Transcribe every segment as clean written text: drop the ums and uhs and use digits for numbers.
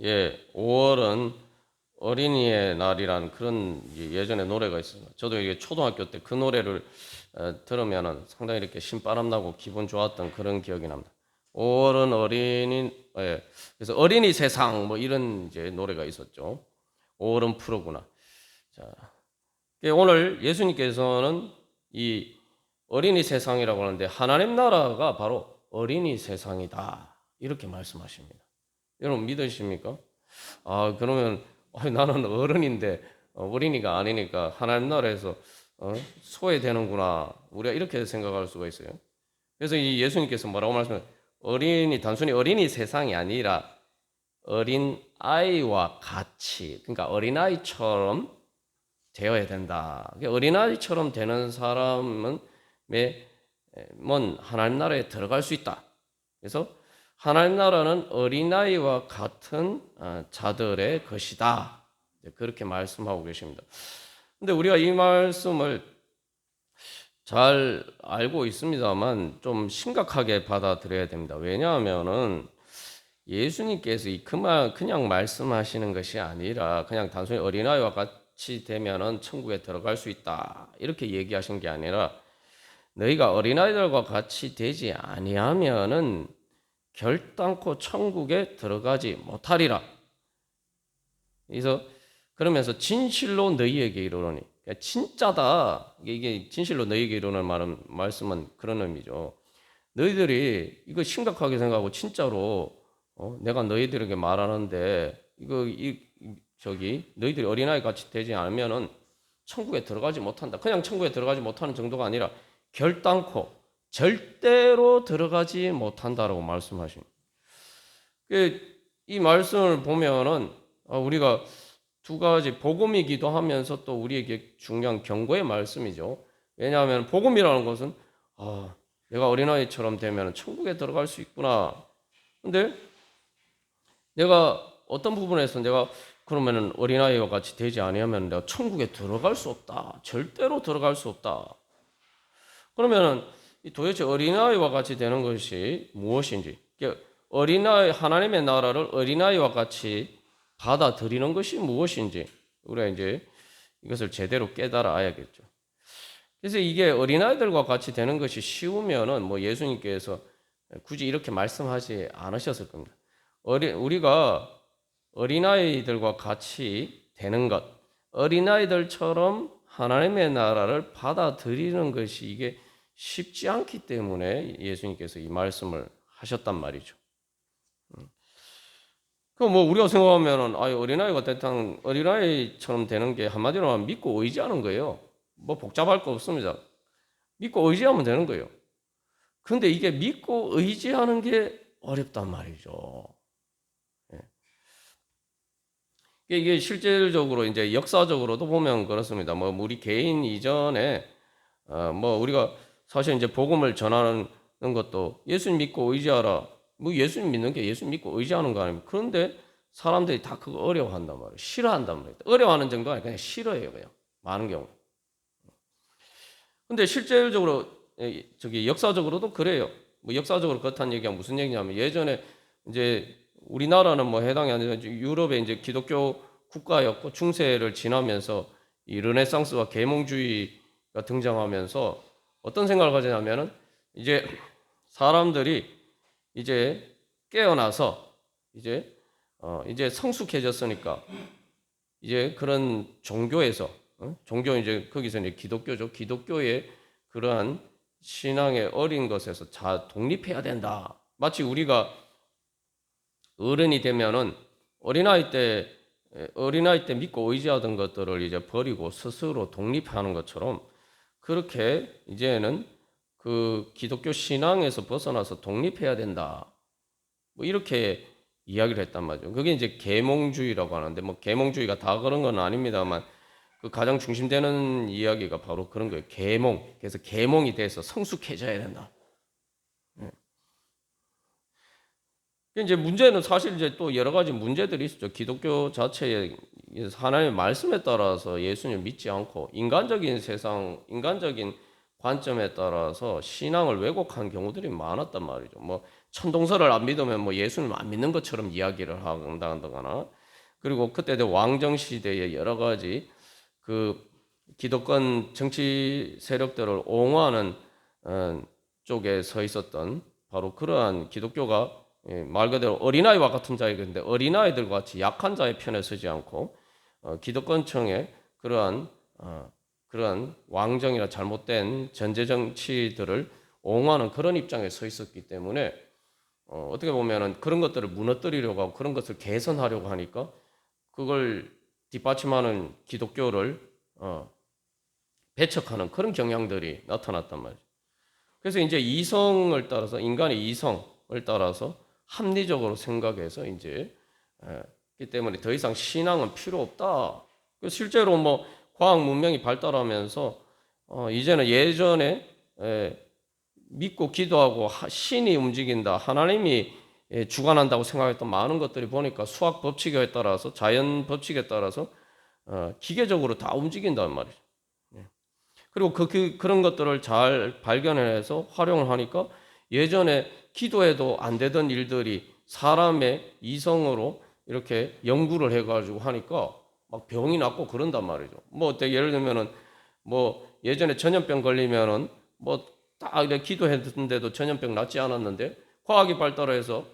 예, 5월은 어린이의 날이란 그런 예전에 노래가 있습니다. 저도 이게 초등학교 때 그 노래를 들으면은 상당히 이렇게 신바람 나고 기분 좋았던 그런 기억이 납니다. 5월은 어린이, 예, 그래서 어린이 세상 뭐 이런 이제 노래가 있었죠. 5월은 프로구나. 자, 오늘 예수님께서는 이 어린이 세상이라고 하는데 하나님 나라가 바로 어린이 세상이다. 이렇게 말씀하십니다. 여러분 믿으십니까? 아, 그러면 나는 어른인데 어린이가 아니니까 하나님 나라에서 소외되는구나. 우리가 이렇게 생각할 수가 있어요. 그래서 이 예수님께서 뭐라고 말씀하세요? 어린이, 단순히 어린이 세상이 아니라 어린 아이와 같이, 그러니까 어린아이처럼 되어야 된다. 어린아이처럼 되는 사람은 먼 하나님 나라에 들어갈 수 있다. 그래서 하나님 나라는 어린아이와 같은 자들의 것이다. 그렇게 말씀하고 계십니다. 근데 우리가 이 말씀을 잘 알고 있습니다만 좀 심각하게 받아들여야 됩니다. 왜냐하면은 예수님께서 그냥 말씀하시는 것이 아니라 그냥 단순히 어린아이와 같이 되면은 천국에 들어갈 수 있다. 이렇게 얘기하신 게 아니라 너희가 어린아이들과 같이 되지 아니하면은 결단코 천국에 들어가지 못하리라. 그래서 그러면서 진실로 너희에게 이르노니, 그러니까 진짜다. 이게 진실로 너희에게 이르는 말씀은 그런 의미죠. 너희들이 이거 심각하게 생각하고 진짜로 내가 너희들에게 말하는데 저기 너희들이 어린아이 같이 되지 않으면은 천국에 들어가지 못한다. 그냥 천국에 들어가지 못하는 정도가 아니라 결단코 절대로 들어가지 못한다라고 말씀하십니다. 이 말씀을 보면은 우리가 두 가지 복음이기도 하면서 또 우리에게 중요한 경고의 말씀이죠. 왜냐하면 복음이라는 것은 내가 어린아이처럼 되면 천국에 들어갈 수 있구나. 근데 내가 어떤 부분에서 내가 그러면은 어린아이와 같이 되지 아니하면 내가 천국에 들어갈 수 없다. 절대로 들어갈 수 없다. 그러면은 도대체 어린아이와 같이 되는 것이 무엇인지, 어린아이, 하나님의 나라를 어린아이와 같이 받아들이는 것이 무엇인지 우리가 이제 이것을 제대로 깨달아야겠죠. 그래서 이게 어린아이들과 같이 되는 것이 쉬우면은 뭐 예수님께서 굳이 이렇게 말씀하지 않으셨을 겁니다. 우리가 어린아이들과 같이 되는 것, 어린아이들처럼 하나님의 나라를 받아들이는 것이 이게 쉽지 않기 때문에 예수님께서 이 말씀을 하셨단 말이죠. 뭐 우리가 생각하면은 어린아이가 대탕 어린아이처럼 되는 게 한마디로 하면 믿고 의지하는 거예요. 뭐 복잡할 거 없습니다. 믿고 의지하면 되는 거예요. 근데 이게 믿고 의지하는 게 어렵단 말이죠. 이게 실질적으로 이제 역사적으로도 보면 그렇습니다. 뭐 우리 개인 이전에 뭐 우리가 사실 이제 복음을 전하는 것도 예수님 믿고 의지하라. 뭐 예수님 믿는 게 예수님 믿고 의지하는 거 아닙니까? 그런데 사람들이 다 그거 어려워한단 말이에요. 싫어한단 말이에요. 어려워하는 정도가 아니라 그냥 싫어해요, 그냥. 많은 경우. 근데 실질적으로 저기 역사적으로도 그래요. 뭐 역사적으로 그렇다는 얘기가 무슨 얘기냐면 예전에 이제 우리나라는 뭐 해당이 안 되는 유럽의 이제 기독교 국가였고 중세를 지나면서 이 르네상스와 계몽주의가 등장하면서 어떤 생각을 가지냐면은 이제 사람들이 이제 깨어나서 이제 성숙해졌으니까 이제 그런 종교에서 종교 이제 거기서 이제 기독교죠. 기독교의 그러한 신앙의 어린 것에서 독립해야 된다. 마치 우리가 어른이 되면은 어린아이 때 믿고 의지하던 것들을 이제 버리고 스스로 독립하는 것처럼 그렇게 이제는 그 기독교 신앙에서 벗어나서 독립해야 된다. 뭐 이렇게 이야기를 했단 말이죠. 그게 이제 계몽주의라고 하는데 뭐 계몽주의가 다 그런 건 아닙니다만 그 가장 중심되는 이야기가 바로 그런 거예요. 계몽. 그래서 계몽이 돼서 성숙해져야 된다. 이제 문제는 사실 이제 또 여러 가지 문제들이 있죠. 기독교 자체에 하나님의 말씀에 따라서 예수님을 믿지 않고 인간적인 세상, 인간적인 관점에 따라서 신앙을 왜곡한 경우들이 많았단 말이죠. 뭐 천동설을 안 믿으면 뭐 예수님 안 믿는 것처럼 이야기를 한다거나, 그리고 그때 왕정 시대의 여러 가지 그 기득권 정치 세력들을 옹호하는 쪽에 서 있었던 바로 그러한 기독교가 말 그대로 어린아이와 같은 자이건데, 어린아이들과 같이 약한 자의 편에 서지 않고 기득권층의 그러한 왕정이나 잘못된 전제 정치들을 옹호하는 그런 입장에 서 있었기 때문에 어떻게 보면은 그런 것들을 무너뜨리려고 하고 그런 것을 개선하려고 하니까 그걸 뒷받침하는 기독교를 배척하는 그런 경향들이 나타났단 말이죠. 그래서 이제 이성을 따라서, 인간의 이성을 따라서 합리적으로 생각해서 이제 그 때문에 더 이상 신앙은 필요 없다. 실제로 뭐 과학 문명이 발달하면서 이제는 예전에 믿고 기도하고 신이 움직인다, 하나님이 주관한다고 생각했던 많은 것들이 보니까 수학 법칙에 따라서, 자연 법칙에 따라서 기계적으로 다 움직인단 말이죠. 그리고 그런 것들을 잘 발견해서 활용을 하니까 예전에 기도해도 안 되던 일들이 사람의 이성으로 이렇게 연구를 해가지고 하니까 막 병이 낫고 그런단 말이죠. 뭐 예를 들면은 뭐 예전에 전염병 걸리면은 뭐 딱 이렇게 기도했는데도 전염병 낫지 않았는데, 과학이 발달해서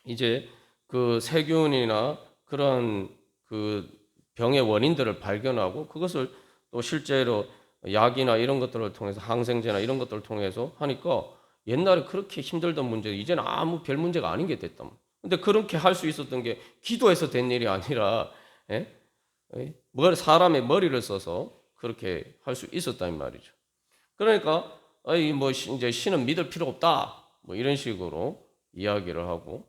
이제 그 세균이나 그런 그 병의 원인들을 발견하고 그것을 또 실제로 약이나 이런 것들을 통해서, 항생제나 이런 것들을 통해서 하니까 옛날에 그렇게 힘들던 문제 이제는 아무 별 문제가 아닌 게 됐단 말이에요. 근데 그렇게 할 수 있었던 게 기도해서 된 일이 아니라 사람의 머리를 써서 그렇게 할 수 있었단 말이죠. 그러니까 뭐 이제 신은 믿을 필요 없다, 뭐 이런 식으로 이야기를 하고,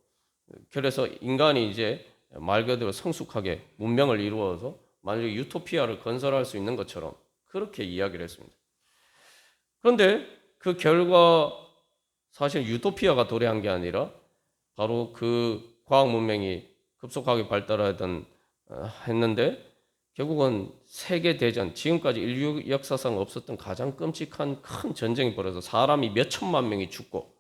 그래서 인간이 이제 말 그대로 성숙하게 문명을 이루어서 만약에 유토피아를 건설할 수 있는 것처럼 그렇게 이야기를 했습니다. 그런데 그 결과 사실 유토피아가 도래한 게 아니라 바로 그 과학 문명이 급속하게 발달하던 했는데 결국은 세계 대전, 지금까지 인류 역사상 없었던 가장 끔찍한 큰 전쟁이 벌어서 사람이 몇 천만 명이 죽고,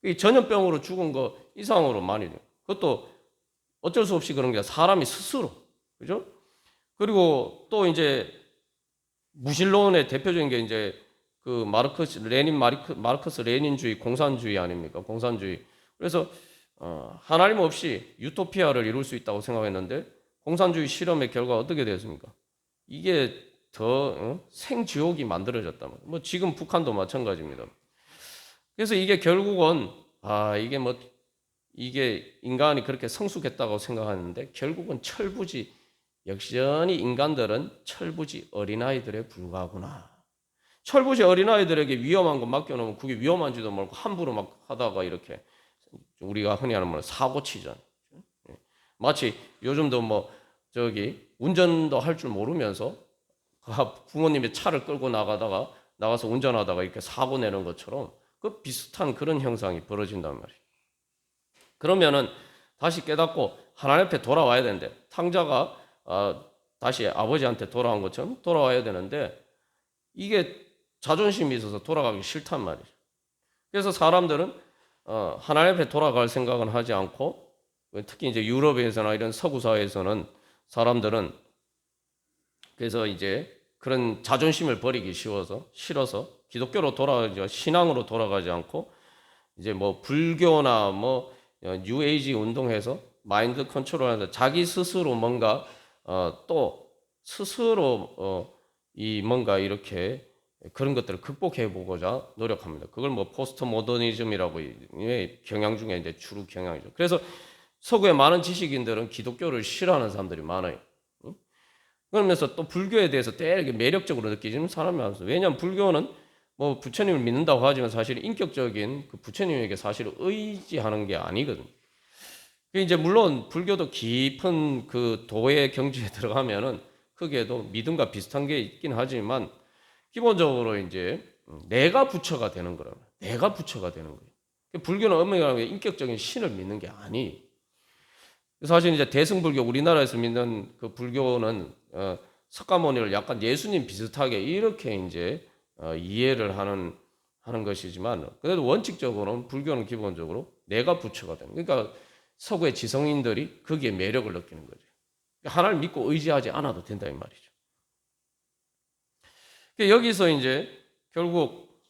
이 전염병으로 죽은 거 이상으로 많이 돼요. 그것도 어쩔 수 없이 그런 게 사람이 스스로, 그죠? 그리고 또 이제 무신론의 대표적인 게 이제 그 마르크스 레닌주의, 공산주의 아닙니까? 공산주의. 그래서 하나님 없이 유토피아를 이룰 수 있다고 생각했는데 공산주의 실험의 결과 어떻게 되었습니까? 이게 더 생지옥이 만들어졌단 말이에요. 뭐 지금 북한도 마찬가지입니다. 그래서 이게 결국은 이게 인간이 그렇게 성숙했다고 생각하는데 결국은 철부지, 역전히 인간들은 철부지 어린아이들에 불과하구나. 철부지 어린아이들에게 위험한 거 맡겨놓으면 그게 위험한지도 모르고 함부로 막 하다가 이렇게 우리가 흔히 하는 말 사고 치잖아요. 마치 요즘도 뭐 운전도 할 줄 모르면서 부모님의 차를 끌고 나가서 운전하다가 이렇게 사고 내는 것처럼 그 비슷한 그런 형상이 벌어진단 말이에요. 그러면은 다시 깨닫고 하나님 앞에 돌아와야 되는데, 탕자가 다시 아버지한테 돌아온 것처럼 돌아와야 되는데 이게 자존심이 있어서 돌아가기 싫단 말이죠. 그래서 사람들은 하나님 앞에 돌아갈 생각은 하지 않고, 특히 이제 유럽에서나 이런 서구 사회에서는 사람들은 그래서 이제 그런 자존심을 버리기 싫어서 기독교로 돌아가지, 신앙으로 돌아가지 않고 이제 뭐 불교나 뭐 뉴에이지 운동해서 마인드 컨트롤하면서 자기 스스로 뭔가 또 스스로 이 뭔가 이렇게 그런 것들을 극복해 보고자 노력합니다. 그걸 뭐 포스트 모더니즘이라고 경향 중에 이제 주로 경향이죠. 그래서 서구의 많은 지식인들은 기독교를 싫어하는 사람들이 많아요. 그러면서 또 불교에 대해서 되게 매력적으로 느끼는 사람이 많아요. 왜냐하면 불교는 뭐 부처님을 믿는다고 하지만 사실 인격적인 그 부처님에게 사실 의지하는 게 아니거든요. 이제 물론 불교도 깊은 그 도의 경지에 들어가면은 크게도 믿음과 비슷한 게 있긴 하지만 기본적으로 이제 내가 부처가 되는 거라고. 내가 부처가 되는 거예요. 불교는 엄밀하게 인격적인 신을 믿는 게 아니. 사실 이제 대승불교, 우리나라에서 믿는 그 불교는 석가모니를 약간 예수님 비슷하게 이렇게 이제 이해를 하는 것이지만 그래도 원칙적으로는 불교는 기본적으로 내가 부처가 되는, 그러니까 서구의 지성인들이 거기에 매력을 느끼는 거죠. 하나를 믿고 의지하지 않아도 된다 이 말이죠. 여기서 이제 결국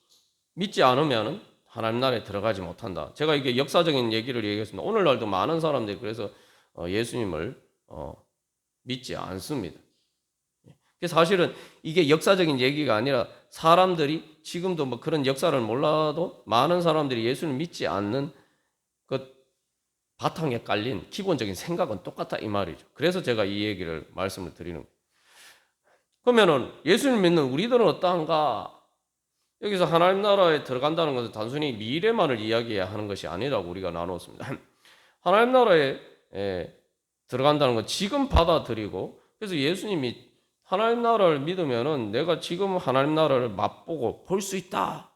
믿지 않으면 하나님 나라에 들어가지 못한다. 제가 이게 역사적인 얘기를 얘기했습니다. 오늘날도 많은 사람들이 그래서 예수님을 믿지 않습니다. 사실은 이게 역사적인 얘기가 아니라 사람들이 지금도 뭐 그런 역사를 몰라도 많은 사람들이 예수를 믿지 않는 그 바탕에 깔린 기본적인 생각은 똑같다 이 말이죠. 그래서 제가 이 얘기를 말씀을 드리는 거예요. 그러면은 예수를 믿는 우리들은 어떠한가? 여기서 하나님 나라에 들어간다는 것은 단순히 미래만을 이야기하는 것이 아니라고 우리가 나누었습니다. 하나님 나라에 들어간다는 건 지금 받아들이고, 그래서 예수님이 하나님 나라를 믿으면은 내가 지금 하나님 나라를 맛보고 볼 수 있다.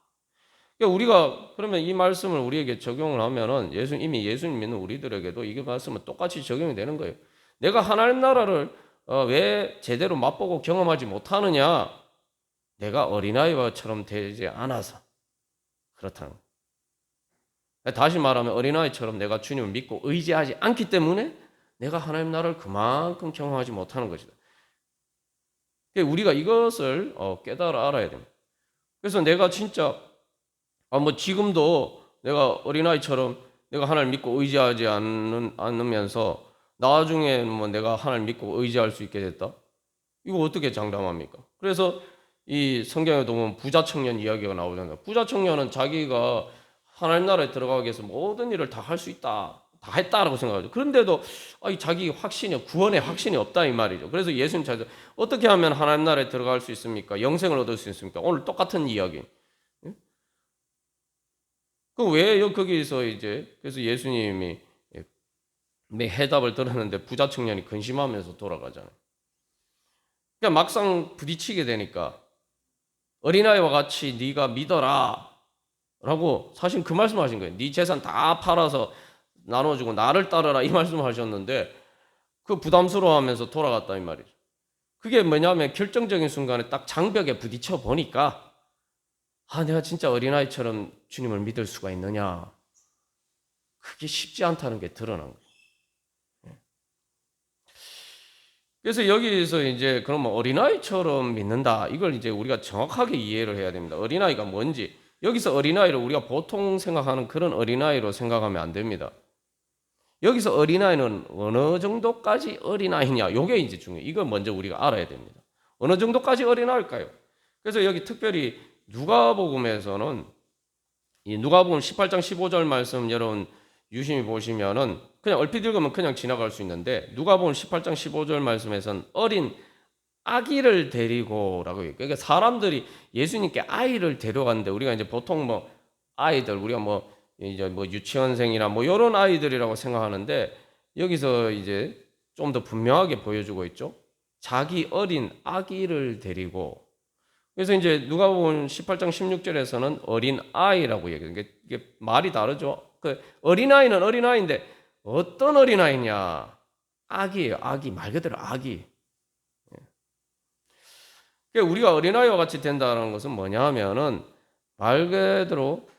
그러니까 우리가 그러면 이 말씀을 우리에게 적용을 하면은 이미 예수님 믿는 우리들에게도 이 말씀은 똑같이 적용이 되는 거예요. 내가 하나님 나라를 왜 제대로 맛보고 경험하지 못하느냐? 내가 어린아이처럼 되지 않아서 그렇다는 거예요. 다시 말하면 어린아이처럼 내가 주님을 믿고 의지하지 않기 때문에 내가 하나님 나라를 그만큼 경험하지 못하는 것이다. 우리가 이것을 깨달아 알아야 됩니다. 그래서 내가 진짜 뭐 지금도 내가 어린아이처럼 내가 하나님 믿고 의지하지 않으면서 나중에 뭐 내가 하나님 믿고 의지할 수 있게 됐다? 이거 어떻게 장담합니까? 그래서 이 성경에도 보면 부자 청년 이야기가 나오잖아요. 부자 청년은 자기가 하나님 나라에 들어가기 위해서 모든 일을 다 할 수 있다, 다 했다라고 생각하죠. 그런데도 자기 확신이, 구원의 확신이 없다 이 말이죠. 그래서 예수님 찾아서 어떻게 하면 하나님 나라에 들어갈 수 있습니까? 영생을 얻을 수 있습니까? 오늘 똑같은 이야기. 왜 거기서 이제 그래서 예수님이 해답을 들었는데 부자 청년이 근심하면서 돌아가잖아요. 그러니까 막상 부딪히게 되니까 어린아이와 같이 네가 믿어라 라고 사실 그 말씀하신 거예요. 네 재산 다 팔아서 나눠주고 나를 따르라 이 말씀하셨는데 그 부담스러워하면서 돌아갔다 이 말이죠. 그게 뭐냐면 결정적인 순간에 딱 장벽에 부딪혀 보니까 내가 진짜 어린아이처럼 주님을 믿을 수가 있느냐, 그게 쉽지 않다는 게 드러난 거예요. 그래서 여기서 이제 그러면 어린아이처럼 믿는다, 이걸 이제 우리가 정확하게 이해를 해야 됩니다. 어린아이가 뭔지. 여기서 어린아이를 우리가 보통 생각하는 그런 어린아이로 생각하면 안 됩니다. 여기서 어린아이는 어느 정도까지 어린아이냐, 이게 이제 중요해요. 이걸 먼저 우리가 알아야 됩니다. 어느 정도까지 어린아이일까요? 그래서 여기 특별히 누가복음에서는 이 누가복음 18장 15절 말씀 여러분 유심히 보시면은 그냥 얼핏 읽으면 그냥 지나갈 수 있는데 누가복음 18장 15절 말씀에서는 어린 아기를 데리고라고 해요. 그러니까 사람들이 예수님께 아이를 데려갔는데 우리가 이제 보통 뭐 아이들 우리가 뭐 이제 뭐 유치원생이나 뭐 이런 아이들이라고 생각하는데 여기서 이제 좀 더 분명하게 보여주고 있죠. 자기 어린 아기를 데리고. 그래서 이제 누가복음 18장 16절에서는 어린 아이라고 얘기해요. 이게 말이 다르죠. 그 어린아이는 어린아이인데 어떤 어린아이냐? 아기예요. 아기. 말 그대로 아기. 그러니까 우리가 어린아이와 같이 된다는 것은 뭐냐 하면은 말 그대로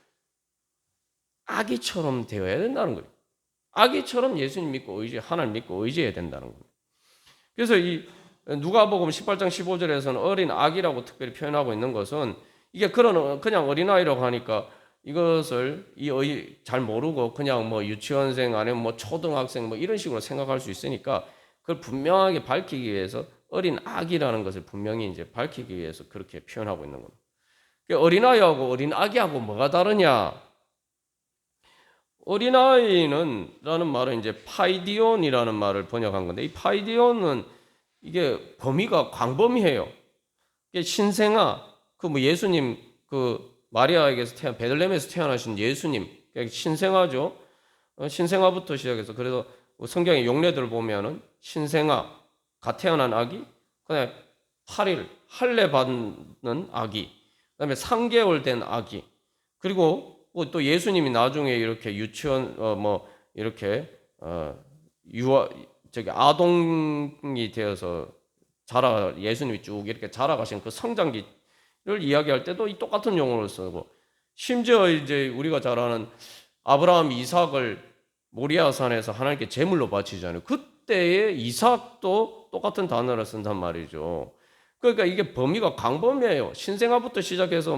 아기처럼 되어야 된다는 거예요. 아기처럼 예수님 믿고 하나님 믿고 의지해야 된다는 거예요. 그래서 이 누가복음 18장 15절에서는 어린 아기라고 특별히 표현하고 있는 것은 이게 그냥 어린아이라고 하니까 이것을 잘 모르고 그냥 뭐 유치원생 아니면 뭐 초등학생 뭐 이런 식으로 생각할 수 있으니까 그걸 분명하게 밝히기 위해서 어린 아기라는 것을 분명히 이제 밝히기 위해서 그렇게 표현하고 있는 겁니다. 어린아이하고 어린 아기하고 뭐가 다르냐? 어린아이는 라는 말은 이제 파이디온이라는 말을 번역한 건데 이 파이디온은 이게 범위가 광범위해요. 이게 신생아, 그 뭐 예수님 그 마리아에게서 베들레헴에서 태어나신 예수님, 신생아죠. 신생아부터 시작해서 그래서 성경의 용례들을 보면은 신생아, 갓 태어난 아기, 그다음에 8일 할례 받는 아기, 그다음에 3개월 된 아기, 그리고 또 예수님이 나중에 이렇게 유치원 뭐 이렇게 아동이 되어서 예수님이 쭉 이렇게 자라가신 그 성장기를 이야기할 때도 이 똑같은 용어를 쓰고 심지어 이제 우리가 잘 아는 아브라함 이삭을 모리아산에서 하나님께 제물로 바치잖아요. 그때의 이삭도 똑같은 단어를 쓴단 말이죠. 그러니까 이게 범위가 광범위해요. 신생아부터 시작해서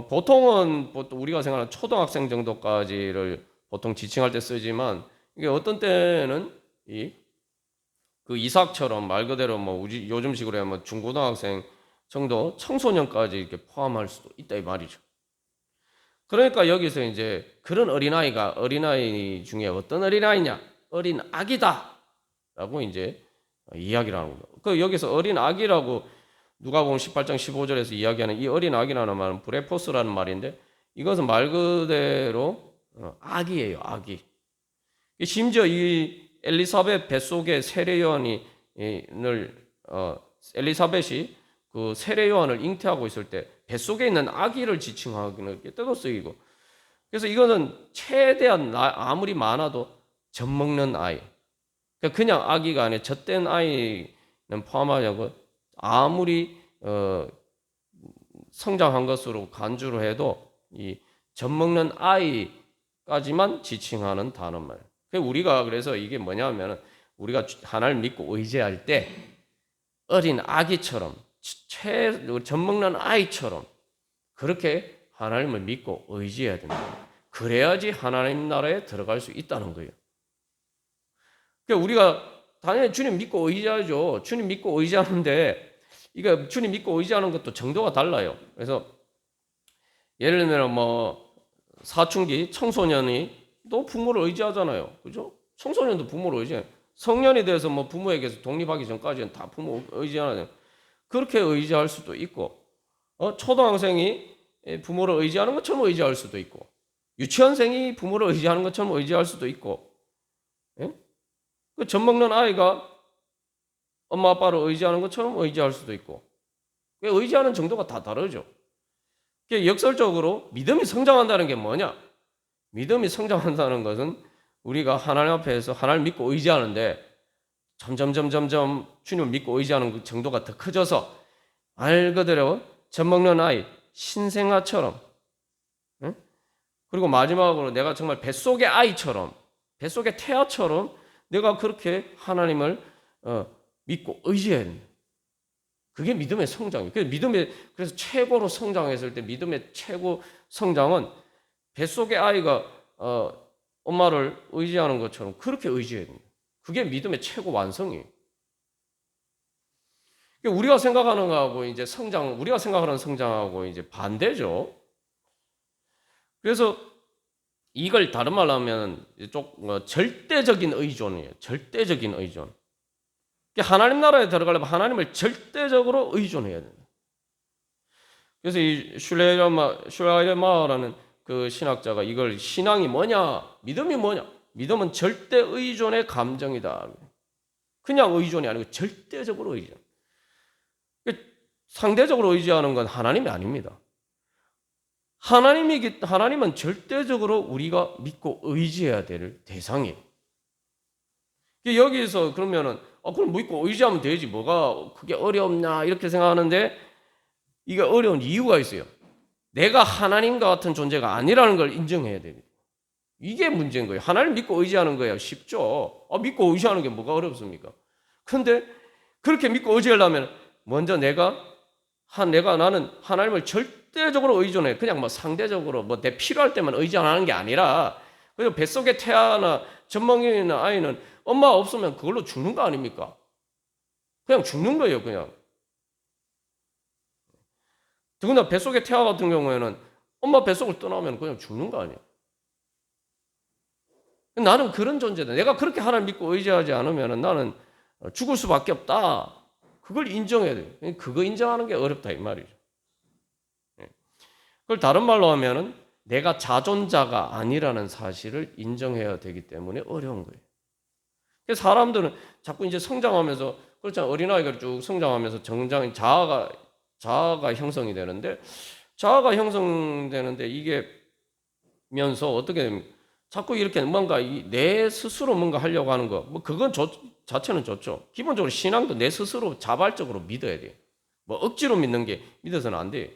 보통은 우리가 생각하는 초등학생 정도까지를 보통 지칭할 때 쓰지만 이게 어떤 때는 그 이삭처럼 말 그대로 요즘식으로 하면 중고등학생 정도 청소년까지 이렇게 포함할 수도 있다 이 말이죠. 그러니까 여기서 이제 그런 어린아이 중에 어떤 어린아이냐? 어린 아기다라고 이제 이야기를 하는 겁니다. 그 여기서 어린 아기라고 누가복음 18장 15절에서 이야기하는 이 어린 아기라는 말은 브레포스라는 말인데 이것은 말 그대로 아기예요, 아기. 심지어 이 엘리사벳 뱃속에 엘리사벳이 그 세례 요한을 잉태하고 있을 때 뱃속에 있는 아기를 지칭하기는 때도 쓰이고, 그래서 이거는 최대한 아무리 많아도 젖먹는 아이, 그냥 아기가 아니라 젖된 아이는 포함하냐고 아무리 성장한 것으로 간주를 해도 이 젖먹는 아이까지만 지칭하는 단어만. 우리가 그래서 이게 뭐냐면 우리가 하나님을 믿고 의지할 때 어린 아기처럼 젖먹는 아이처럼 그렇게 하나님을 믿고 의지해야 됩니다. 그래야지 하나님 나라에 들어갈 수 있다는 거예요. 그러니까 우리가 당연히 주님 믿고 의지하죠. 주님 믿고 의지하는데 이거 주님 믿고 의지하는 것도 정도가 달라요. 그래서 예를 들면 사춘기 청소년이 또 부모를 의지하잖아요. 그죠? 청소년도 부모를 의지해요. 성년이 돼서 부모에게서 독립하기 전까지는 다 부모 의지하잖아요. 그렇게 의지할 수도 있고, 초등학생이 부모를 의지하는 것처럼 의지할 수도 있고, 유치원생이 부모를 의지하는 것처럼 의지할 수도 있고, 예? 그 젖먹는 아이가 엄마 아빠를 의지하는 것처럼 의지할 수도 있고, 의지하는 정도가 다 다르죠. 역설적으로 믿음이 성장한다는 게 뭐냐? 믿음이 성장한다는 것은 우리가 하나님 앞에서 하나님을 믿고 의지하는데 점점 주님을 믿고 의지하는 그 정도가 더 커져서 말 그대로 젖먹는 아이, 신생아처럼, 응? 그리고 마지막으로 내가 정말 뱃속의 아이처럼, 뱃속의 태아처럼 내가 그렇게 하나님을 믿고 의지해야 됩니다. 그게 믿음의 성장이에요. 그래서 최고로 성장했을 때 믿음의 최고 성장은 뱃속의 아이가 엄마를 의지하는 것처럼 그렇게 의지해야 됩니다. 그게 믿음의 최고 완성이에요. 우리가 생각하는 거하고 우리가 생각하는 성장하고 이제 반대죠. 그래서 이걸 다른 말로 하면 절대적인 의존이에요. 절대적인 의존. 하나님 나라에 들어가려면 하나님을 절대적으로 의존해야 됩니다. 그래서 이 슐레이마라는 그 신학자가 이걸 신앙이 뭐냐, 믿음이 뭐냐, 믿음은 절대 의존의 감정이다. 그냥 의존이 아니고 절대적으로 의존. 상대적으로 의지하는 건 하나님이 아닙니다. 하나님은 절대적으로 우리가 믿고 의지해야 될 대상이에요. 여기서 그러면은 그럼 믿고 의지하면 되지 뭐가 그게 어렵냐 이렇게 생각하는데 이게 어려운 이유가 있어요. 내가 하나님과 같은 존재가 아니라는 걸 인정해야 됩니다. 이게 문제인 거예요. 하나님 믿고 의지하는 거예요. 쉽죠. 믿고 의지하는 게 뭐가 어렵습니까? 근데 그렇게 믿고 의지하려면 먼저 나는 하나님을 절대적으로 의존해. 그냥 상대적으로 내 필요할 때만 의존하는 게 아니라 그리고 뱃속의 태아나 젖먹이에 있는 아이는 엄마 없으면 그걸로 죽는 거 아닙니까? 그냥 죽는 거예요, 그냥. 더구나 뱃속의 태아 같은 경우에는 엄마 뱃속을 떠나면 그냥 죽는 거 아니에요. 나는 그런 존재다. 내가 그렇게 하나님 믿고 의지하지 않으면 나는 죽을 수밖에 없다. 그걸 인정해야 돼요. 그거 인정하는 게 어렵다 이 말이죠. 그걸 다른 말로 하면은 내가 자존자가 아니라는 사실을 인정해야 되기 때문에 어려운 거예요. 그래서 사람들은 자꾸 이제 성장하면서 그렇잖아요. 어린아이가 쭉 성장하면서 자아가 형성이 되는데 자아가 형성되는데 이게 면서 어떻게 됩니까? 자꾸 이렇게 뭔가 내 스스로 뭔가 하려고 하는 거, 그건 자체는 좋죠. 기본적으로 신앙도 내 스스로 자발적으로 믿어야 돼요. 억지로 믿는 게 믿어서는 안 돼요.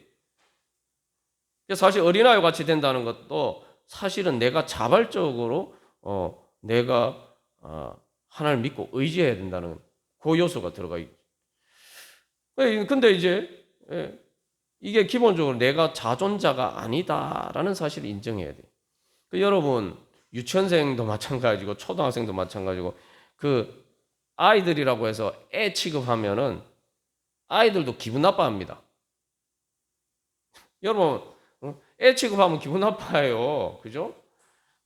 사실 어린아이와 같이 된다는 것도 사실은 내가 자발적으로 내가 하나님을 믿고 의지해야 된다는 그 요소가 들어가 있죠. 근데 이제 이게 기본적으로 내가 자존자가 아니다라는 사실을 인정해야 돼요. 여러분 유치원생도 마찬가지고 초등학생도 마찬가지고 그 아이들이라고 해서 애 취급하면은 아이들도 기분 나빠합니다. 여러분 애 취급하면 기분 나빠요. 그죠?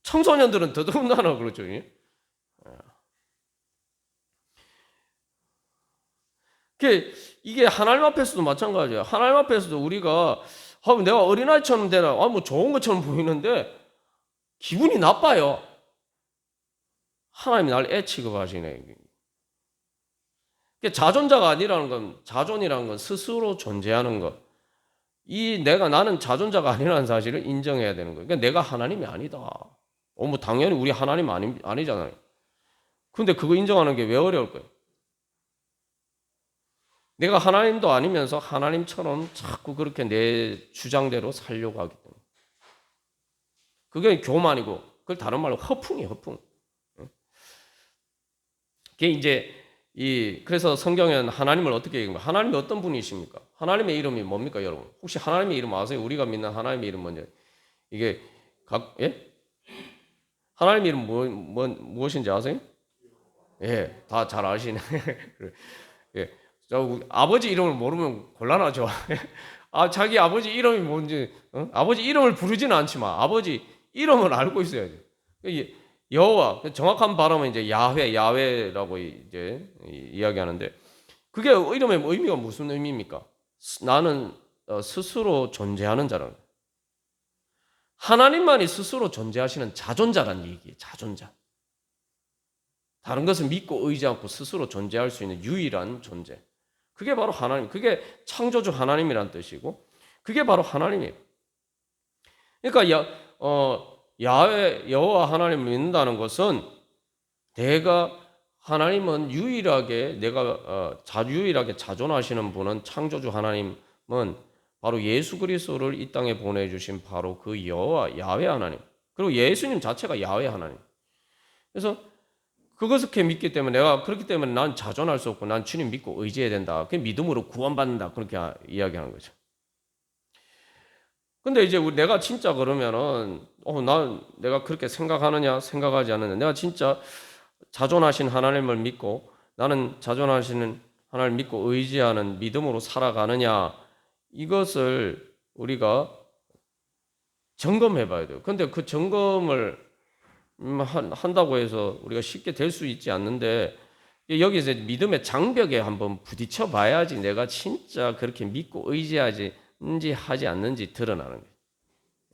청소년들은 더더군다나 그렇죠. 이게 하나님 앞에서도 마찬가지예요. 하나님 앞에서도 우리가 내가 어린아이처럼 되나 뭐 좋은 것처럼 보이는데 기분이 나빠요. 하나님이 날 애 취급하시네. 자존자가 아니라는 건, 자존이라는 건 스스로 존재하는 것. 나는 자존자가 아니라는 사실을 인정해야 되는 거예요. 그러니까 내가 하나님이 아니다. 뭐 당연히 우리 하나님 아니잖아요. 근데 그거 인정하는 게 왜 어려울 거예요? 내가 하나님도 아니면서 하나님처럼 자꾸 그렇게 내 주장대로 살려고 하기 때문에. 그게 교만이고, 그걸 다른 말로 허풍이에요, 허풍. 그게 이제, 그래서 성경에는 하나님을 어떻게 얘기합니까? 하나님이 어떤 분이십니까? 하나님의 이름이 뭡니까, 여러분? 혹시 하나님의 이름 아세요? 우리가 믿는 하나님의 이름 뭔지. 이게, 예? 하나님의 이름 무엇인지 아세요? 예, 다 잘 아시네. 예. 아버지 이름을 모르면 곤란하죠. 자기 아버지 이름이 뭔지, 아버지 이름을 부르지는 않지만 아버지 이름을 알고 있어야죠. 여호와, 정확한 발음은 이제 야훼라고 이제 이야기하는데, 그게 이름의 의미가 무슨 의미입니까? 나는 스스로 존재하는 자라는. 하나님만이 스스로 존재하시는 자존자란 얘기예요. 자존자. 다른 것을 믿고 의지하고 스스로 존재할 수 있는 유일한 존재. 그게 바로 하나님. 그게 창조주 하나님이란 뜻이고, 그게 바로 하나님이에요. 그러니까 여호와 하나님을 믿는다는 것은 하나님은 유일하게 유일하게 자존하시는 분은 창조주 하나님은 바로 예수 그리스도를 이 땅에 보내주신 바로 그 야훼 하나님. 그리고 예수님 자체가 야훼 하나님. 그래서 그것을 믿기 때문에 그렇기 때문에 난 자존할 수 없고 난 주님 믿고 의지해야 된다. 그 믿음으로 구원받는다. 그렇게 이야기하는 거죠. 근데 이제 내가 진짜 그러면은 내가 그렇게 생각하지 않느냐. 내가 진짜 자존하신 하나님을 믿고 나는 자존하시는 하나님을 믿고 의지하는 믿음으로 살아가느냐. 이것을 우리가 점검해 봐야 돼요. 근데 그 점검을 한다고 해서 우리가 쉽게 될 수 있지 않는데, 여기서 믿음의 장벽에 한번 부딪혀 봐야지 내가 진짜 그렇게 믿고 의지하지 하지 않는지 드러나는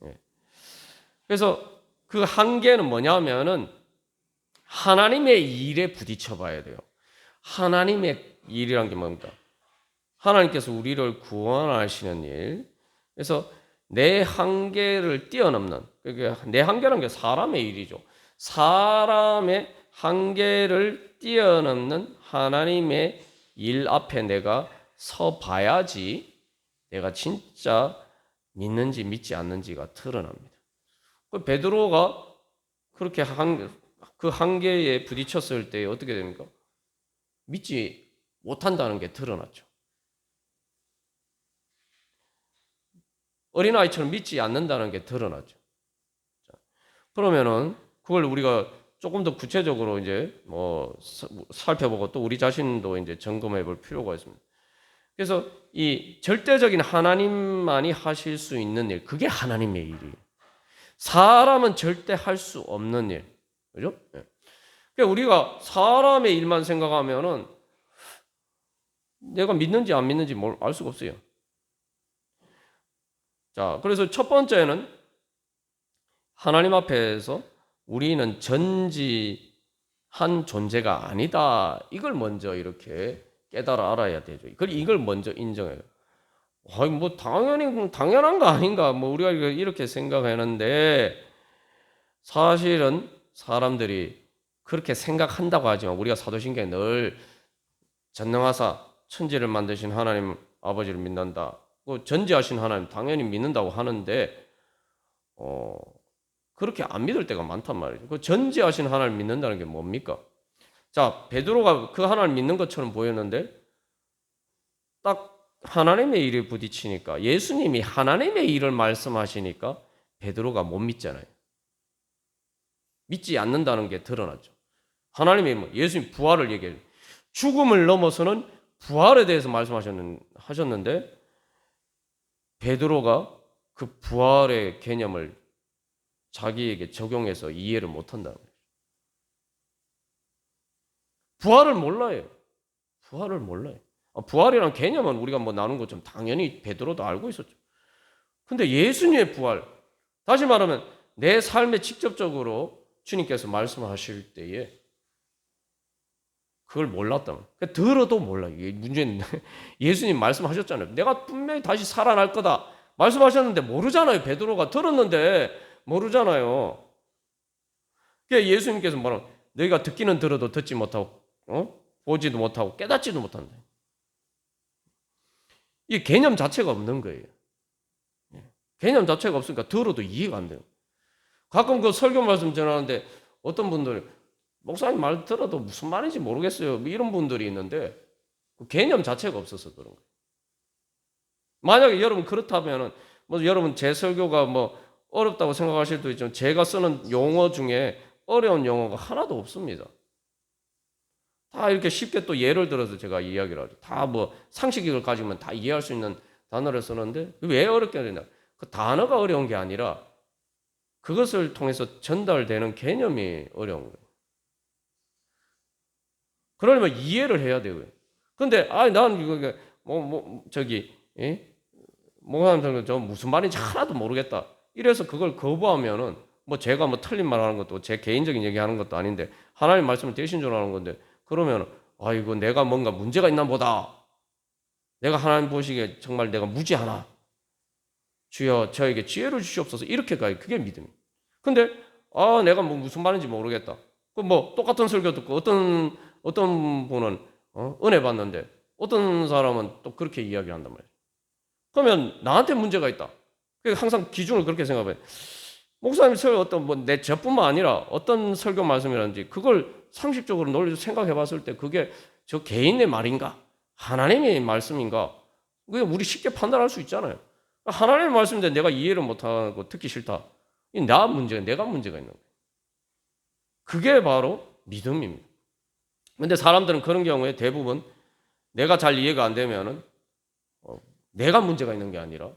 거예요. 그래서 그 한계는 뭐냐면은 하나님의 일에 부딪혀 봐야 돼요. 하나님의 일이란 게 뭡니까? 하나님께서 우리를 구원하시는 일. 그래서 내 한계를 뛰어넘는, 내 한계라는 게 사람의 일이죠. 사람의 한계를 뛰어넘는 하나님의 일 앞에 내가 서 봐야지 내가 진짜 믿는지 믿지 않는지가 드러납니다. 베드로가 그렇게 그 한계에 부딪혔을 때 어떻게 됩니까? 믿지 못한다는 게 드러났죠. 어린아이처럼 믿지 않는다는 게 드러났죠. 그러면은 그걸 우리가 조금 더 구체적으로 이제 살펴보고 또 우리 자신도 이제 점검해 볼 필요가 있습니다. 그래서 이 절대적인 하나님만이 하실 수 있는 일, 그게 하나님의 일이에요. 사람은 절대 할 수 없는 일. 그죠? 그러니까 우리가 사람의 일만 생각하면은 내가 믿는지 안 믿는지 알 수가 없어요. 자, 그래서 첫 번째는 하나님 앞에서 우리는 전지한 존재가 아니다. 이걸 먼저 이렇게 깨달아 알아야 되죠. 이걸 먼저 인정해요. 뭐 당연한 거 아닌가? 뭐 우리가 이렇게 생각하는데 사실은 사람들이 그렇게 생각한다고 하지만 우리가 사도신경에 늘 전능하사 천지를 만드신 하나님 아버지를 믿는다. 그 전지하신 하나님 당연히 믿는다고 하는데 그렇게 안 믿을 때가 많단 말이죠. 그 전지하신 하나님 믿는다는 게 뭡니까? 자, 베드로가 그 하나님 믿는 것처럼 보였는데 딱 하나님의 일에 부딪히니까, 예수님이 하나님의 일을 말씀하시니까 베드로가 못 믿잖아요. 믿지 않는다는 게 드러났죠. 하나님이 예수님 부활을 얘기해요. 죽음을 넘어서는 부활에 대해서 말씀하셨는데 베드로가 그 부활의 개념을 자기에게 적용해서 이해를 못한다는 거예요. 부활을 몰라요. 부활을 몰라요. 부활이라는 개념은 우리가 뭐 나눈 것처럼 당연히 베드로도 알고 있었죠. 근데 예수님의 부활, 다시 말하면 내 삶에 직접적으로 주님께서 말씀하실 때에 그걸 몰랐단 말이에요. 그러니까 들어도 몰라요. 문제는 예수님 말씀하셨잖아요. 내가 분명히 다시 살아날 거다. 말씀하셨는데 모르잖아요. 베드로가 들었는데 모르잖아요. 그러니까 예수님께서 뭐라, 너희가 듣기는 들어도 듣지 못하고 보지도 못하고 깨닫지도 못한다. 이 개념 자체가 없는 거예요. 개념 자체가 없으니까 들어도 이해가 안 돼요. 가끔 그 설교 말씀 전하는데 어떤 분들이 목사님 말 들어도 무슨 말인지 모르겠어요. 이런 분들이 있는데 그 개념 자체가 없어서 그런 거예요. 만약에 여러분 그렇다면은 뭐 여러분 제 설교가 뭐 어렵다고 생각하실 수도 있지만 제가 쓰는 용어 중에 어려운 용어가 하나도 없습니다. 다 이렇게 쉽게 또 예를 들어서 제가 이야기를 하죠. 다 뭐 상식을 가지면 다 이해할 수 있는 단어를 쓰는데 왜 어렵게 하냐? 그 단어가 어려운 게 아니라 그것을 통해서 전달되는 개념이 어려운 거예요. 그러려면 이해를 해야 되고요. 근데 난 이거 저기 목사님 저 무슨 말인지 하나도 모르겠다. 이래서 그걸 거부하면은 뭐 제가 뭐 틀린 말 하는 것도 제 개인적인 얘기하는 것도 아닌데 하나님 말씀을 대신 전하는 건데 그러면 이거 내가 뭔가 문제가 있나 보다. 내가 하나님 보시기에 정말 내가 무지하나. 주여 저에게 지혜를 주시옵소서. 이렇게 가요. 그게 믿음이에요. 근데 내가 뭐 무슨 말인지 모르겠다. 그 뭐 똑같은 설교 듣고 어떤 분은 은혜 받는데 어떤 사람은 또 그렇게 이야기를 한단 말이에요. 그러면 나한테 문제가 있다. 항상 기준을 그렇게 생각해요. 목사님 설교 내 저뿐만 아니라 어떤 설교 말씀이라든지 그걸 상식적으로 논리적으로 생각해 봤을 때 그게 저 개인의 말인가? 하나님의 말씀인가? 그게 우리 쉽게 판단할 수 있잖아요. 하나님의 말씀인데 내가 이해를 못하고 듣기 싫다. 내가 문제가 있는 거예요. 그게 바로 믿음입니다. 근데 사람들은 그런 경우에 대부분 내가 잘 이해가 안 되면은 내가 문제가 있는 게 아니라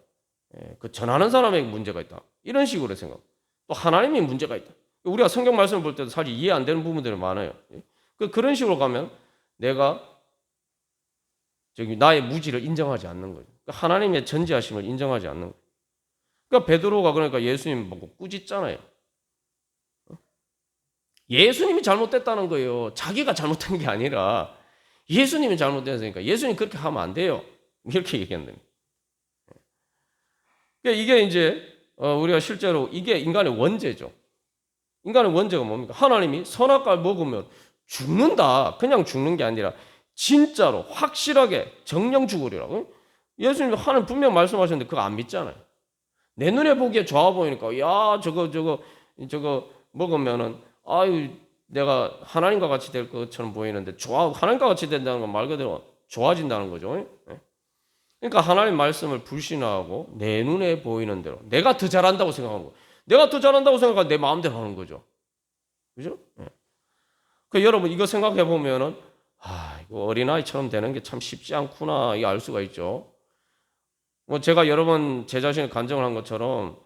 그 전하는 사람에게 문제가 있다. 이런 식으로 생각. 또 하나님이 문제가 있다. 우리가 성경 말씀을 볼 때도 사실 이해 안 되는 부분들이 많아요. 그런 식으로 가면 내가 나의 무지를 인정하지 않는 거죠. 하나님의 전지하심을 인정하지 않는 거예요. 그러니까 베드로가 그러니까 예수님 보고 꾸짖잖아요. 예수님이 잘못됐다는 거예요. 자기가 잘못된 게 아니라 예수님이 잘못됐으니까 예수님 그렇게 하면 안 돼요. 이렇게 얘기한다. 그러니까 이게 이제 우리가 실제로 이게 인간의 원죄죠. 인간의 원죄가 뭡니까? 하나님이 선악과를 먹으면 죽는다. 그냥 죽는 게 아니라 진짜로 확실하게 정령 죽으리라고. 예수님도 하나님 분명 말씀하셨는데 그거 안 믿잖아요. 내 눈에 보기에 좋아 보이니까 야 저거 먹으면은 내가 하나님과 같이 될 것처럼 보이는데 하나님과 같이 된다는 건 말 그대로 좋아진다는 거죠. 그러니까 하나님 말씀을 불신하고 내 눈에 보이는 대로 내가 더 잘한다고 생각하는 거. 내가 더 잘한다고 생각하면 내 마음대로 하는 거죠. 그죠? 여러분 이거 생각해 보면은 이거 어린아이처럼 되는 게 참 쉽지 않구나 이거 알 수가 있죠. 뭐 제가 여러 번 제 자신을 간증을 한 것처럼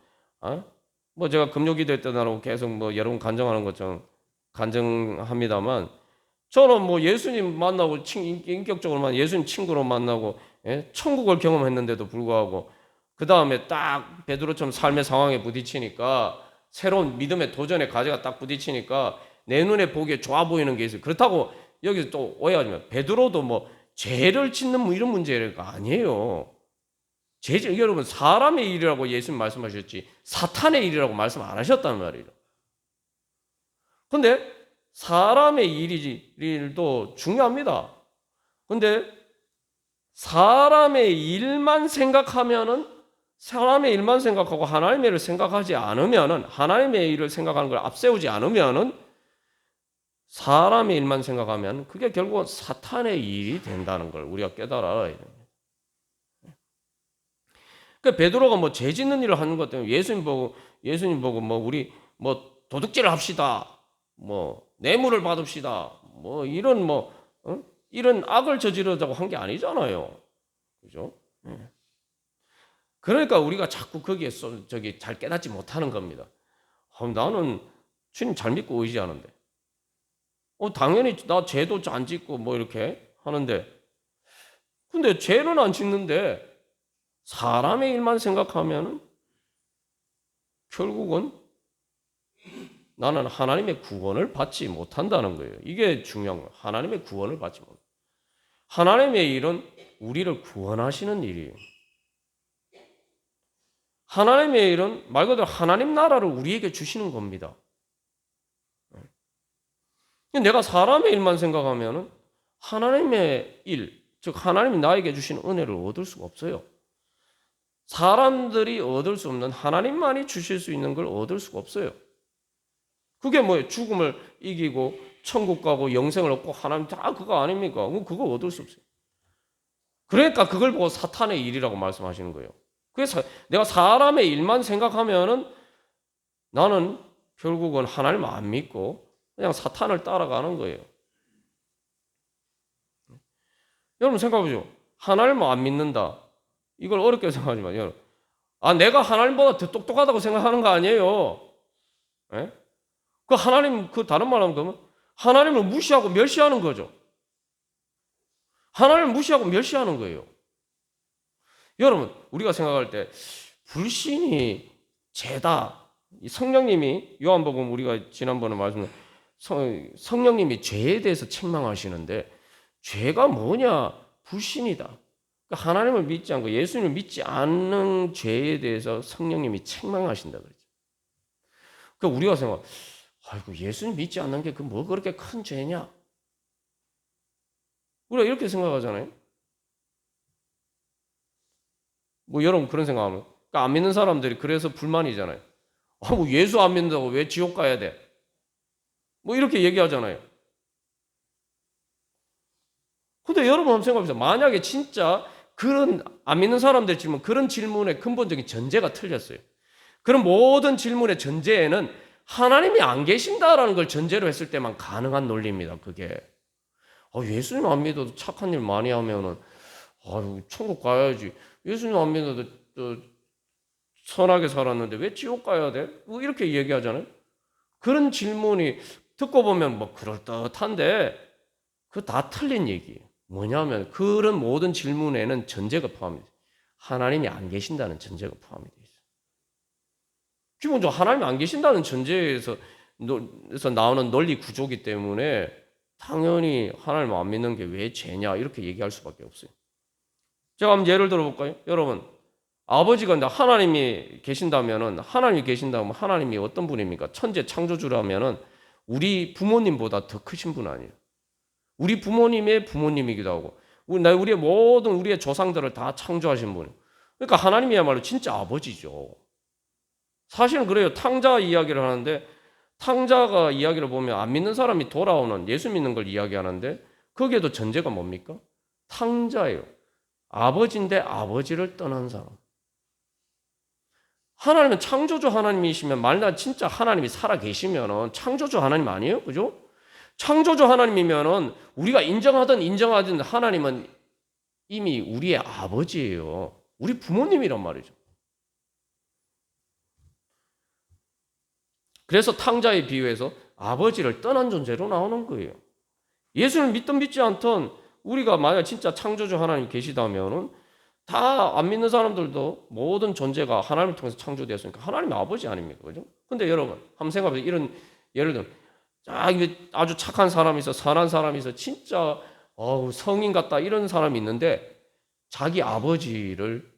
뭐 제가 금요기도 때나라고 계속 뭐 여러분 간증하는 것처럼 간증합니다만 저는 뭐 예수님 만나고 인격적으로만 예수님 친구로 만나고 천국을 경험했는데도 불구하고 그 다음에 딱 베드로처럼 삶의 상황에 부딪히니까 새로운 믿음의 도전의 과제가 딱 부딪히니까 내 눈에 보기에 좋아 보이는 게 있어요. 그렇다고 여기서 또 오해하지 마. 베드로도 뭐 죄를 짓는 뭐 이런 문제가 아니에요. 여러분 사람의 일이라고 예수님 말씀하셨지 사탄의 일이라고 말씀 안 하셨단 말이에요. 근데 사람의 일도 중요합니다. 근데 사람의 일만 생각하면은, 사람의 일만 생각하고 하나님의 일을 생각하지 않으면은, 하나님의 일을 생각하는 걸 앞세우지 않으면은, 사람의 일만 생각하면 그게 결국은 사탄의 일이 된다는 걸 우리가 깨달아야 됩니다. 그러니까 베드로가 뭐 죄 짓는 일을 하는 것 때문에 예수님 보고 뭐 우리 뭐 도둑질을 합시다, 뭐 뇌물을 받읍시다, 뭐 이런 이런 악을 저지르자고 한 게 아니잖아요, 그죠? 그러니까 우리가 자꾸 거기에 저기 잘 깨닫지 못하는 겁니다. 나는 주님 잘 믿고 의지하는데, 당연히 나 죄도 안 짓고 뭐 이렇게 하는데, 근데 죄는 안 짓는데 사람의 일만 생각하면 결국은 나는 하나님의 구원을 받지 못한다는 거예요. 이게 중요한 거예요. 하나님의 구원을 받지 못. 하나님의 일은 우리를 구원하시는 일이에요. 하나님의 일은 말 그대로 하나님 나라를 우리에게 주시는 겁니다. 내가 사람의 일만 생각하면 하나님의 일, 즉 하나님이 나에게 주신 은혜를 얻을 수가 없어요. 사람들이 얻을 수 없는, 하나님만이 주실 수 있는 걸 얻을 수가 없어요. 그게 뭐예요? 죽음을 이기고 천국 가고 영생을 얻고 하나님 다 그거 아닙니까? 그거 얻을 수 없어요. 그러니까 그걸 보고 사탄의 일이라고 말씀하시는 거예요. 그래서 내가 사람의 일만 생각하면은 나는 결국은 하나님 안 믿고 그냥 사탄을 따라가는 거예요. 여러분 생각해보죠. 하나님을 안 믿는다. 이걸 어렵게 생각하지 마요. 내가 하나님보다 더 똑똑하다고 생각하는 거 아니에요. 예? 그 하나님, 그 다른 말로 하면 하나님을 무시하고 멸시하는 거죠. 하나님을 무시하고 멸시하는 거예요. 여러분, 우리가 생각할 때 불신이 죄다. 성령님이, 요한복음 우리가 지난번에 말씀드린 성령님이 죄에 대해서 책망하시는데, 죄가 뭐냐? 불신이다. 그러니까 하나님을 믿지 않고 예수님을 믿지 않는 죄에 대해서 성령님이 책망하신다 그러죠. 그러니까 우리가 생각, 아이고 예수님 믿지 않는 게 그 뭐 그렇게 큰 죄냐? 우리가 이렇게 생각하잖아요. 뭐 여러분 그런 생각하면, 그러니까 안 믿는 사람들이 그래서 불만이잖아요. 뭐 예수 안 믿는다고 왜 지옥 가야 돼? 뭐 이렇게 얘기하잖아요. 근데 여러분 한번 생각해보세요. 만약에 진짜 그런 안 믿는 사람들 질문, 그런 질문의 근본적인 전제가 틀렸어요. 그런 모든 질문의 전제에는 하나님이 안 계신다라는 걸 전제로 했을 때만 가능한 논리입니다. 그게 예수님 안 믿어도 착한 일 많이 하면은 천국 가야지. 예수님 안 믿어도 선하게 살았는데 왜 지옥 가야 돼? 뭐 이렇게 얘기하잖아요. 그런 질문이 듣고 보면 뭐 그럴듯한데 그거 다 틀린 얘기예요. 뭐냐면 그런 모든 질문에는 전제가 포함이 돼요. 하나님이 안 계신다는 전제가 포함이 되어 있어요. 기본적으로 하나님이 안 계신다는 전제에서 나오는 논리 구조이기 때문에 당연히 하나님 안 믿는 게 왜 죄냐 이렇게 얘기할 수밖에 없어요. 제가 한번 예를 들어볼까요? 여러분, 아버지가 하나님이 계신다면은, 하나님이 계신다면 하나님이 어떤 분입니까? 천재 창조주라면은 우리 부모님보다 더 크신 분 아니에요. 우리 부모님의 부모님이기도 하고 우리의 모든 우리의 조상들을 다 창조하신 분. 그러니까 하나님이야말로 진짜 아버지죠. 사실은 그래요. 탕자 이야기를 하는데 탕자가 이야기를 보면 안 믿는 사람이 돌아오는 예수 믿는 걸 이야기하는데 거기에도 전제가 뭡니까? 탕자예요. 아버지인데 아버지를 떠난 사람. 하나님은 창조주 하나님이시면 만약 진짜 하나님이 살아 계시면은 창조주 하나님 아니에요? 그죠? 창조주 하나님이면은 우리가 인정하든 인정하든 하나님은 이미 우리의 아버지예요. 우리 부모님이란 말이죠. 그래서 탕자에 비유해서 아버지를 떠난 존재로 나오는 거예요. 예수를 믿든 믿지 않든 우리가 만약 진짜 창조주 하나님 계시다면은 다 안 믿는 사람들도 모든 존재가 하나님을 통해서 창조되었으니까 하나님의 아버지 아닙니까? 그죠? 근데 여러분, 한번 생각해보세요. 이런, 예를 들면, 아주 착한 사람이 있어, 선한 사람이 있어, 진짜, 성인 같다, 이런 사람이 있는데, 자기 아버지를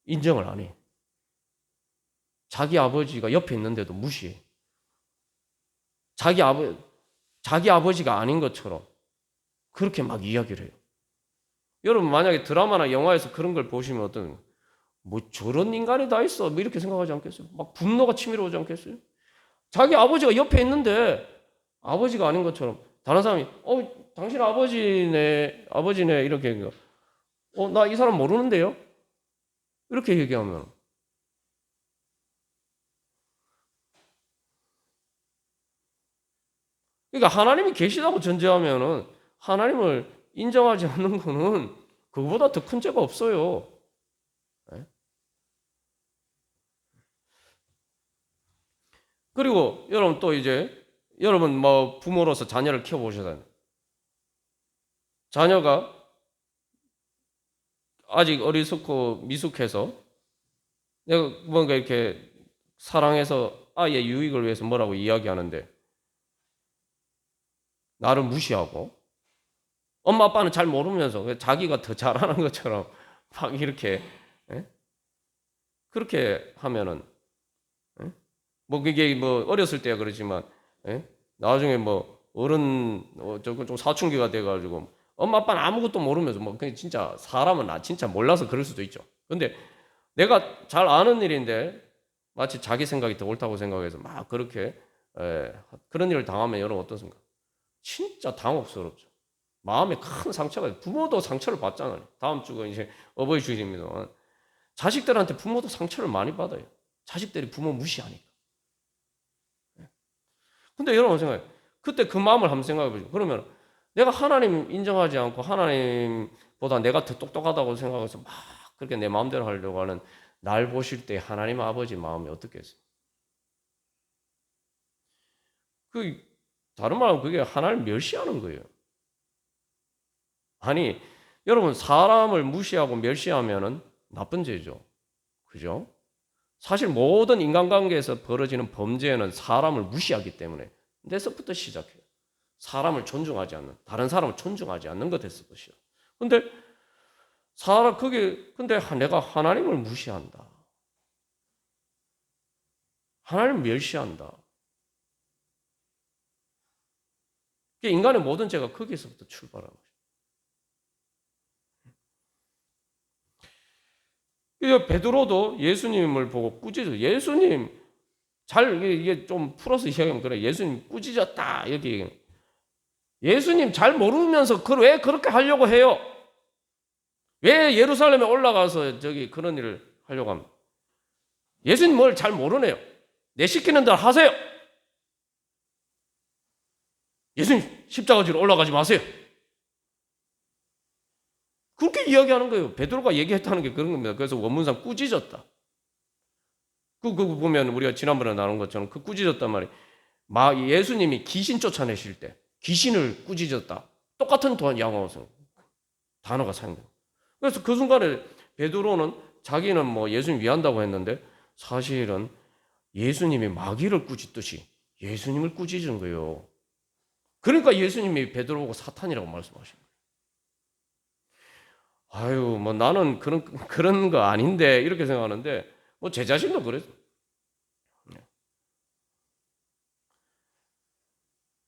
인정을 안 해. 자기 아버지가 옆에 있는데도 무시해. 자기 아버지가 아닌 것처럼 그렇게 막 이야기를 해요. 여러분 만약에 드라마나 영화에서 그런 걸 보시면 어떤 뭐 저런 인간이 다 있어 뭐 이렇게 생각하지 않겠어요? 막 분노가 치밀어 오지 않겠어요? 자기 아버지가 옆에 있는데 아버지가 아닌 것처럼 다른 사람이 당신 아버지네 이렇게 얘기해. 나 이 사람 모르는데요? 이렇게 얘기하면 그러니까 하나님이 계시다고 전제하면은 하나님을 인정하지 않는 거는 그거보다 더 큰 죄가 없어요. 예? 그리고 여러분 또 이제 여러분 뭐 부모로서 자녀를 키워보셨잖아요. 자녀가 아직 어리석고 미숙해서 내가 뭔가 이렇게 사랑해서 아이의 유익을 위해서 뭐라고 이야기하는데 나를 무시하고 엄마 아빠는 잘 모르면서 자기가 더 잘하는 것처럼 막 이렇게 예? 그렇게 하면은 예? 뭐 그게 뭐 어렸을 때야 그렇지만 예? 나중에 뭐 어른 좀 사춘기가 돼가지고 엄마 아빠는 아무것도 모르면서 뭐 그냥 진짜 사람은 진짜 몰라서 그럴 수도 있죠. 근데 내가 잘 아는 일인데 마치 자기 생각이 더 옳다고 생각해서 막 그렇게 그런 일을 당하면 여러분 어떻습니까? 진짜 당혹스럽죠. 마음에 큰 상처가 부모도 상처를 받잖아요. 다음 주가 이제 어버이 주일입니다. 자식들한테 부모도 상처를 많이 받아요. 자식들이 부모 무시하니까. 근데 여러분 생각해요. 그때 그 마음을 한번 생각해 보죠. 그러면 내가 하나님 인정하지 않고 하나님보다 내가 더 똑똑하다고 생각해서 막 그렇게 내 마음대로 하려고 하는 날 보실 때 하나님 아버지 마음이 어떻겠어요? 그 다른 말하면 그게 하나님 멸시하는 거예요. 아니 여러분 사람을 무시하고 멸시하면은 나쁜 죄죠. 그죠? 사실 모든 인간관계에서 벌어지는 범죄는 사람을 무시하기 때문에 내서부터 시작해요. 사람을 존중하지 않는, 다른 사람을 존중하지 않는 것에서부터 시작. 근데 근데 내가 하나님을 무시한다. 하나님을 멸시한다. 인간의 모든 죄가 거기서부터 출발하는 거죠. 베드로도 예수님을 보고 꾸짖어. 예수님 이게 좀 풀어서 이야기하면 그래. 예수님 꾸짖었다 이렇게 얘기해. 예수님 잘 모르면서 왜 그렇게 하려고 해요? 왜 예루살렘에 올라가서 그런 일을 하려고 합니까? 예수님 뭘 잘 모르네요. 내 시키는 대로 하세요. 예수님 십자가 지로 올라가지 마세요. 그렇게 이야기하는 거예요. 베드로가 얘기했다는 게 그런 겁니다. 그래서 원문상 꾸짖었다. 그거 보면 우리가 지난번에 나눈 것처럼 그 꾸짖었단 말이에요. 예수님이 귀신 쫓아내실 때 귀신을 꾸짖었다. 똑같은 단어가 사용돼요. 그래서 그 순간에 베드로는 자기는 뭐 예수님 위한다고 했는데 사실은 예수님이 마귀를 꾸짖듯이 예수님을 꾸짖은 거예요. 그러니까 예수님이 베드로 보고 사탄이라고 말씀하신 거예요. 아유, 뭐 나는 그런 거 아닌데 이렇게 생각하는데 뭐 제 자신도 그랬어요.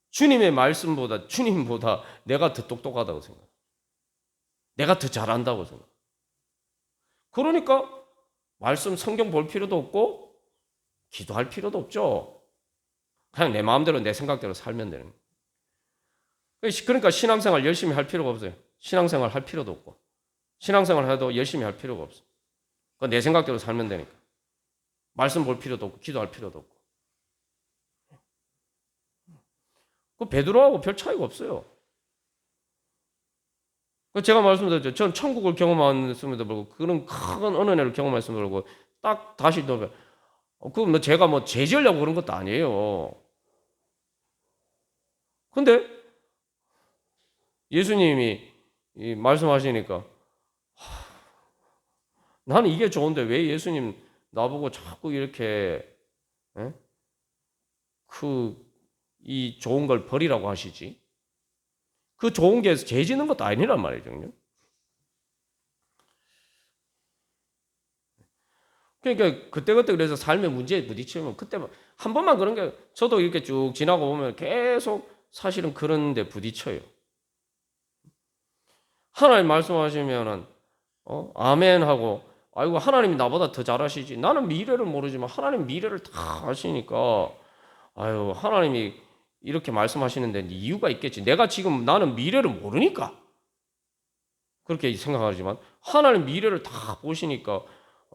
주님의 말씀보다 주님보다 내가 더 똑똑하다고 생각. 내가 더 잘한다고 생각. 그러니까 말씀 성경 볼 필요도 없고 기도할 필요도 없죠. 그냥 내 마음대로 내 생각대로 살면 되는 거예요. 그러니까 신앙생활 열심히 할 필요가 없어요. 신앙생활 할 필요도 없고 신앙생활 해도 열심히 할 필요가 없어. 내 생각대로 살면 되니까. 말씀 볼 필요도 없고 기도할 필요도 없고. 그 베드로하고 별 차이가 없어요. 제가 말씀드렸죠. 전 천국을 경험했음에도 불구하고 그런 큰 은혜를 경험했음에도 불구하고 딱 다시 또 뭐 제가 뭐 죄지으려고 그런 것도 아니에요. 근데 예수님이 말씀하시니까 나는 이게 좋은데 왜 예수님 나보고 자꾸 이렇게 이 좋은 걸 버리라고 하시지? 그 좋은 게 죄 짓는 것도 아니란 말이죠. 그러니까 그때그때 그래서 삶의 문제에 부딪히면 그때 한 번만 그런 게 저도 이렇게 쭉 지나고 보면 계속 사실은 그런 데 부딪혀요. 하나님 말씀하시면은 아멘 하고 아이고 하나님이 나보다 더 잘하시지. 나는 미래를 모르지만 하나님 미래를 다 아시니까 아유 하나님이 이렇게 말씀하시는데 이유가 있겠지. 내가 지금 나는 미래를 모르니까 그렇게 생각하지만 하나님 미래를 다 보시니까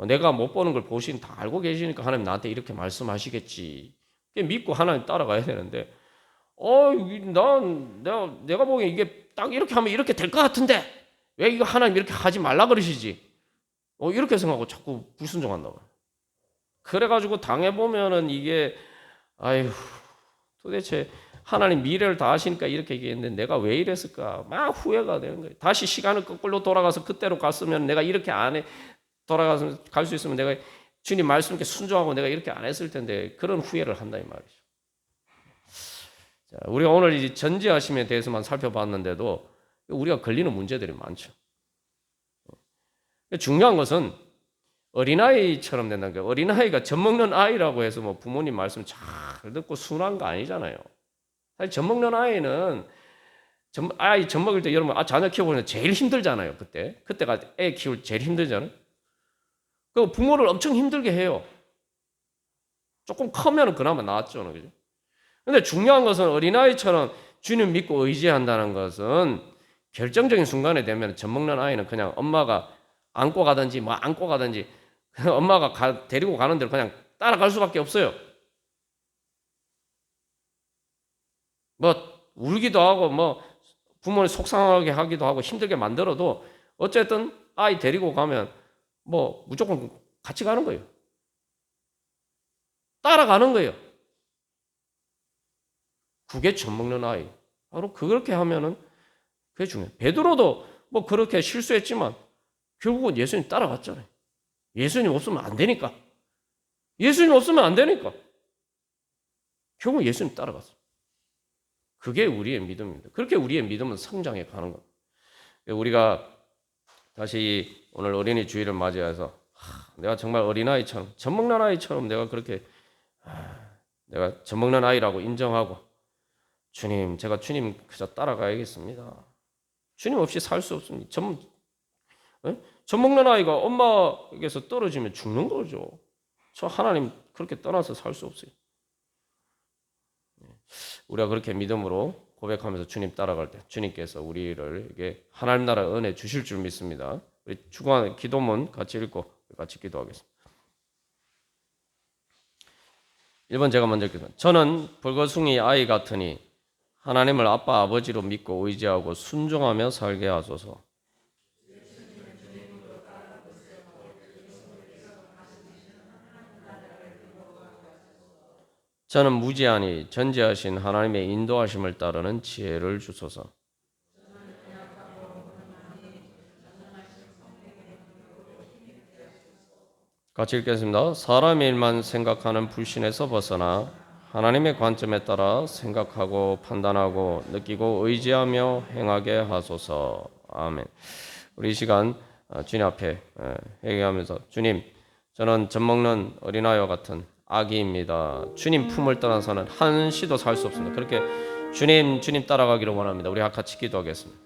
내가 못 보는 걸 보신 다 알고 계시니까 하나님 나한테 이렇게 말씀하시겠지. 믿고 하나님 따라가야 되는데 내가 보기엔 이게 딱 이렇게 하면 이렇게 될 것 같은데 왜 이거 하나님 이렇게 하지 말라 그러시지? 이렇게 생각하고 자꾸 불순종한다고. 그래가지고 당해보면은 이게 아유 도대체 하나님 미래를 다 아시니까 이렇게 얘기했는데 내가 왜 이랬을까? 막 후회가 되는 거예요. 다시 시간을 거꾸로 돌아가서 그때로 갔으면 내가 이렇게 안 해. 돌아가서 갈 수 있으면 내가 주님 말씀께 순종하고 내가 이렇게 안 했을 텐데 그런 후회를 한다 이 말이죠. 자, 우리가 오늘 이 전지하심에 대해서만 살펴봤는데도 우리가 걸리는 문제들이 많죠. 중요한 것은 어린아이처럼 된다는 거예요. 어린아이가 젖먹는 아이라고 해서 뭐 부모님 말씀 잘 듣고 순한 거 아니잖아요. 사실 젖먹는 아이는 아이 젖먹을 때 여러분 자녀 키워보면 제일 힘들잖아요. 그때가 애 키울 제일 힘들잖아요. 그 부모를 엄청 힘들게 해요. 조금 크면 그나마 낫죠. 그죠? 근데 중요한 것은 어린아이처럼 주님 믿고 의지한다는 것은 결정적인 순간에 되면 젖먹는 아이는 그냥 엄마가 안고 가든지 뭐 안고 가든지 엄마가 데리고 가는 대로 그냥 따라갈 수밖에 없어요. 뭐 울기도 하고 뭐 부모를 속상하게 하기도 하고 힘들게 만들어도 어쨌든 아이 데리고 가면 뭐 무조건 같이 가는 거예요. 따라가는 거예요. 그게 젖먹는 아이. 바로 그렇게 하면은 그게 중요해요. 베드로도 뭐 그렇게 실수했지만 결국은 예수님 따라갔잖아요. 예수님 없으면 안 되니까. 예수님 없으면 안 되니까. 결국 예수님 따라갔어요. 그게 우리의 믿음입니다. 그렇게 우리의 믿음은 성장해 가는 겁니다. 우리가 다시 오늘 어린이 주일을 맞이해서 내가 정말 어린아이처럼 젖먹는 아이처럼 내가 그렇게 내가 젖먹는 아이라고 인정하고 주님 제가 주님 그저 따라가야겠습니다. 주님 없이 살 수 없습니다. 젖먹는 아이가 엄마에게서 떨어지면 죽는 거죠. 저 하나님 그렇게 떠나서 살 수 없어요. 우리가 그렇게 믿음으로 고백하면서 주님 따라갈 때 주님께서 우리를 이게 하나님 나라 은혜 주실 줄 믿습니다. 우리 주간 기도문 같이 읽고 같이 기도하겠습니다. 1번 제가 먼저 읽겠습니다. 저는 불거숭이 아이 같으니 하나님을 아빠 아버지로 믿고 의지하고 순종하며 살게 하소서. 저는 무지하니 전지하신 하나님의 인도하심을 따르는 지혜를 주소서. 같이 읽겠습니다. 사람의 일만 생각하는 불신에서 벗어나 하나님의 관점에 따라 생각하고 판단하고 느끼고 의지하며 행하게 하소서. 아멘. 우리 이 시간 주님 앞에 회개하면서 주님, 저는 젖먹는 어린아이와 같은 아기입니다. 주님 품을 떠나서는 한시도 살 수 없습니다. 그렇게 주님 따라가기를 원합니다. 우리 같이 기도하겠습니다.